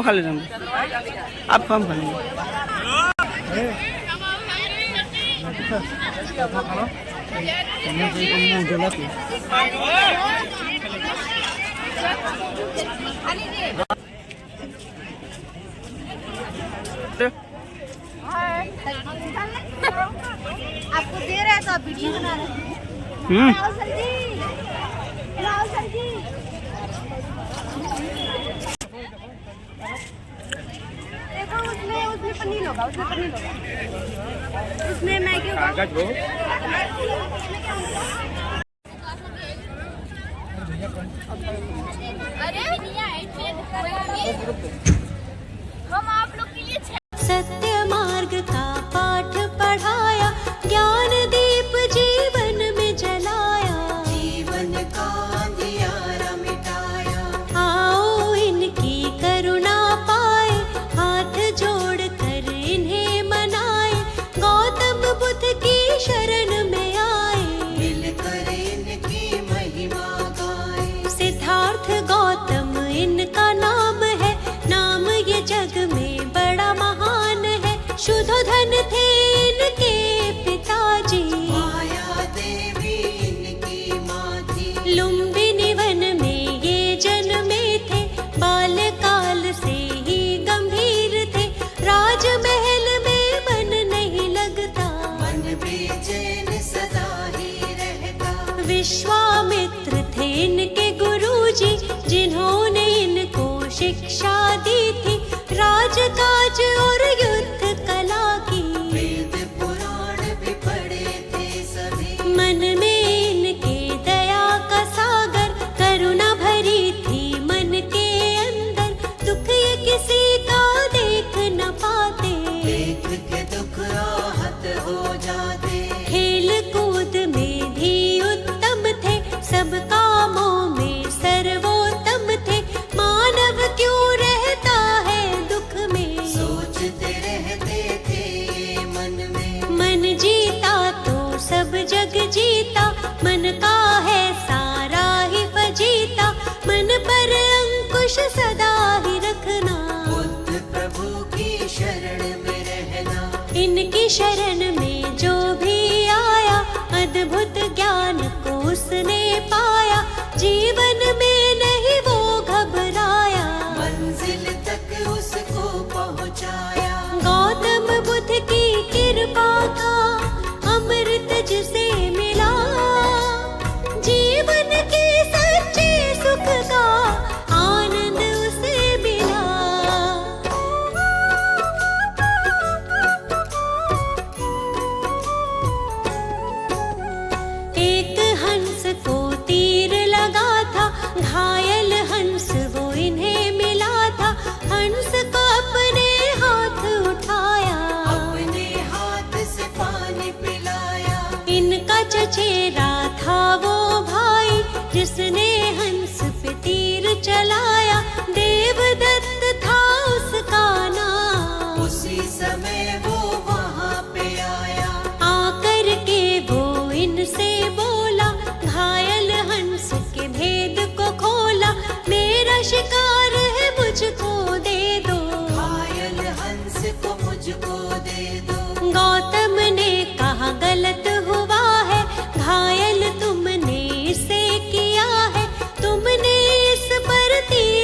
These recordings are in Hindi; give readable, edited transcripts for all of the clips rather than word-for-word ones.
खा लेना, आप कम खा लेंगे। आपको दे रहे हैं तो आप वीडियो बना रहे हैं। लाओ सर जी, लाओ सर जी। देखो उसमें पनीर होगा, उसमें पनीर होगा, उसमें मैगी होगा। अरे हम आप लोग के लिए सत्य मार्ग का पाठ पढ़ाया, ज्ञान दीप जीवन में जलाया, जीवन का अंधियारा मिटाया। आओ इनकी करुणा पाए, हाथ जोड़ कर इन्हें मनाए, गौतम बुद्ध की शरण में आए, मिलकर इनकी महिमा गाए। सिद्धार्थ गौतम इनका नाम है, नाम ये जग में बड़ा महान है। शुद्धोधन थे इनके पिताजी, माया देवी इनकी माँ थी। लुम्बिनी वन में ये जन्मे थे, बाल्यकाल से ही गंभीर थे। राजमहल में मन नहीं लगता, मन बेचैन सदा ही रहता। विश्वामित्र थे इनके गुरुजी, जिन्होंने इनको शिक्षा दी थी, राजकाज और युद्ध कला की। वेद पुराण भी पढ़े थे सभी, मन में इनके दया का सागर, करुणा भरी थी मन के अंदर। दुख ये किसी का देख न पाते, देख के दुख आहत हो जाते। खेल कूद में भी उत्तम थे, सब कामों में सर्वोत्तम थे। मानव क्यों रहता है दुख में, सोचते रहते थे मन में। मन जीता तो सब जग जीता, मन का है सारा ही फजीता। मन पर अंकुश सदा ही रखना, बुद्ध प्रभु की शरण में रहना। इनकी शरण में जो भी आया, अद्भुत ज्ञान को उसने पाया। जीवन में नहीं वो घबराया, मंजिल तक उसको पहुंचाया। गौतम बुद्ध की कृपा का अमृत जिसे मिला, जीवन के सच्चे सुख का आनंद उसे मिला। एक हंस को तीर लगा था, घायल हंस वो इन्हें मिला था। हंस को अपने हाथ उठाया, अपने हाथ से पानी पिलाया। इनका चचेरा था वो भाई, जिसने हंस पे तीर चलाया। देवदत्त था उसका नाम, उसी समय वो वहाँ पे आया। आकर के वो इनसे बोला, घायल हंस के भेद को खोला। मेरा शिकार है मुझको दे दो, घायल हंस को मुझको दे दो। गौतम ने कहा गलत हुआ है, घायल तुमने इसे किया है। तुमने इस पर तीर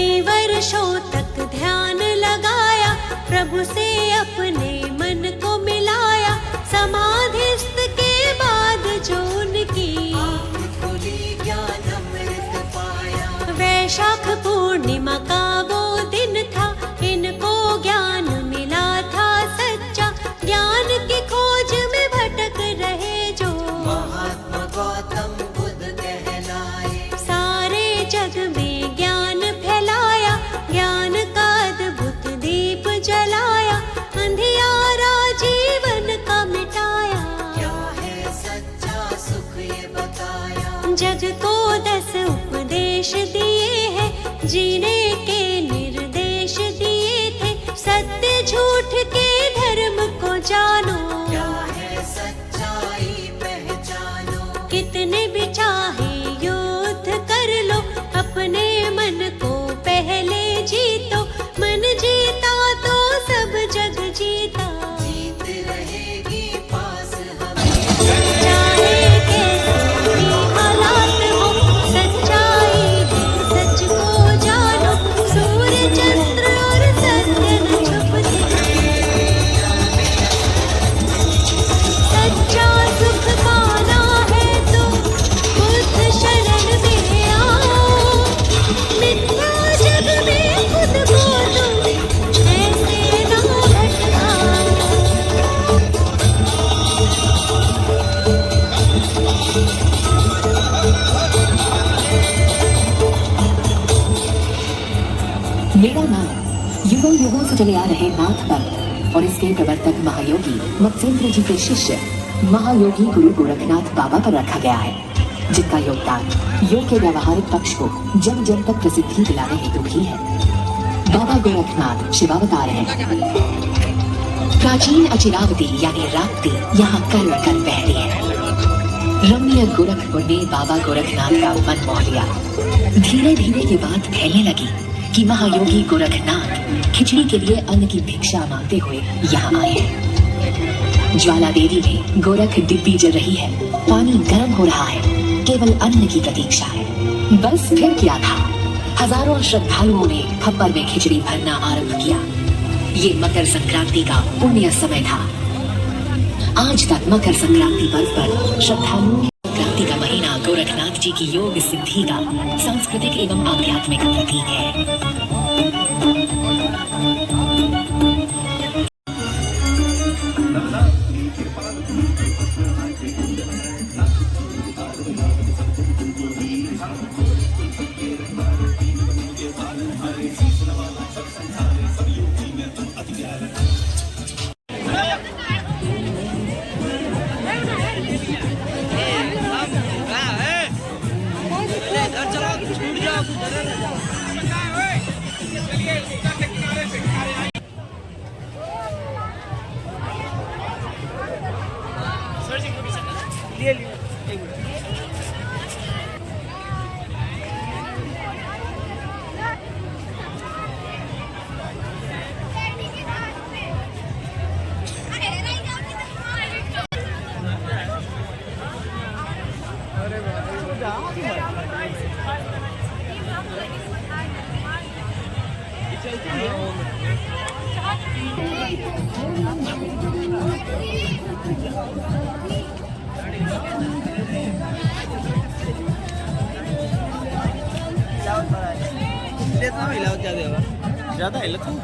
कई वर्षों तक ध्यान लगाया, प्रभु से अपने मन को मिलाया। समाधिस्थ के बाद जो उनकी खुली ज्ञान अमृत पाया। वैशाख पूर्णिमा का वो दिन था, इनको ज्ञान मिला था सच्चा। ज्ञान की खोज में भटक रहे जो महात्मा गौतम बुद्ध कहलाए। सारे जग में ज्ञान फैलाया, ज्ञान का अद्भुत दीप जलाया। अंधियारा जीवन का मिटाया, क्या है सच्चा सुख ये बताया। जग को 10 उपदेश दिए हैं, जीने के निर्देश दिए थे। सत्य झूठ के धर्म को जानो, क्या है सच्चाई पहचानो। कितने भी चाहे युद्ध कर लो, अपने मन को पहले जीतो। मन जीता तो सब जग जीता, जीत रहेगी पास हमें। चाहे कैसे भी हालात हो, सच्चाई है सच को जानो। सूर्य चंद्र और सत्य न छुपते, सच्चा सुख पाना है तो बुद्ध शरण में आओ। मिथ्या जग में खुद को तुम ऐसे ना भटकाओ। मेरा नाम युगों युगों से चले आ रहे नाथ पंथ और इसके प्रवर्तक महायोगी मत्स्येंद्र जी के शिष्य महायोगी गुरु गोरखनाथ बाबा पर रखा गया है, जिनका योगदान योग के व्यावहारिक पक्ष को जन जन तक प्रसिद्धि दिलाने हेतु भी है। बाबा गोरखनाथ शिवावतार हैं। प्राचीन अचिरावती यानी राप्ती यहाँ कर कर बहती है। रमणीय गोरखपुर ने बाबा गोरखनाथ का मन मोह लिया। धीरे धीरे ये बात फैलने लगी कि महायोगी गोरखनाथ खिचड़ी के लिए अन्न की भिक्षा मांगते हुए यहाँ आए हैं। ज्वाला देवी में गोरख डिब्बी जल रही है, पानी गर्म हो रहा है, केवल अन्न की प्रतीक्षा है। बस फिर क्या था, हजारों श्रद्धालुओं ने खप्पर में खिचड़ी भरना आरंभ किया। ये मकर संक्रांति का पुण्य समय था। आज तक मकर संक्रांति पर्व पर श्रद्धालुओं संक्रांति का महीना गोरखनाथ जी की योग सिद्धि का सांस्कृतिक एवं आध्यात्मिक प्रतीक है। ज्यादा है लखन।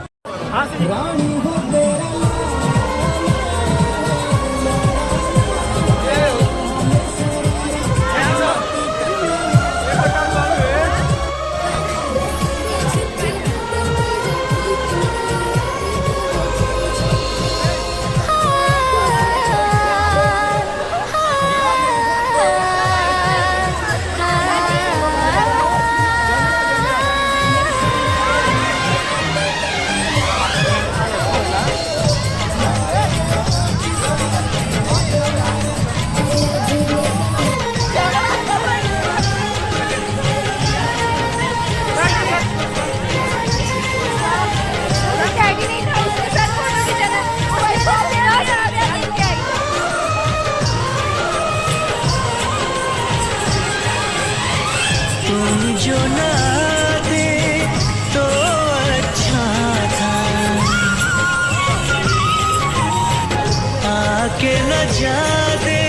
जाते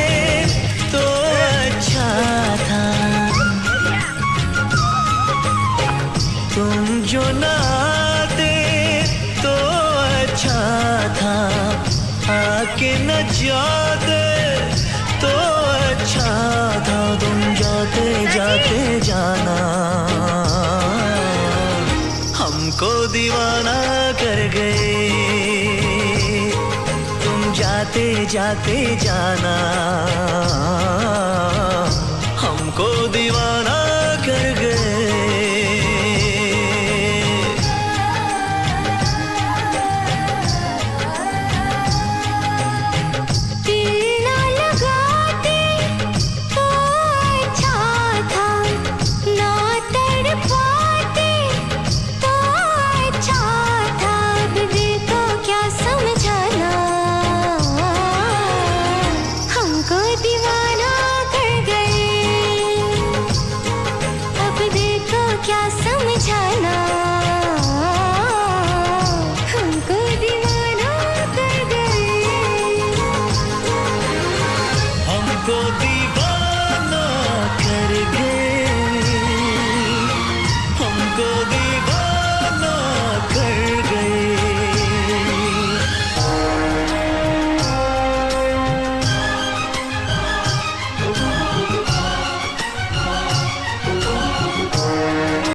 तो अच्छा था, तुम जो ना आते तो अच्छा था, आके न जाते तो अच्छा था, तुम जाते जाते जाना हमको दीवाना कर गए, तुम जाते जाते जाना हमको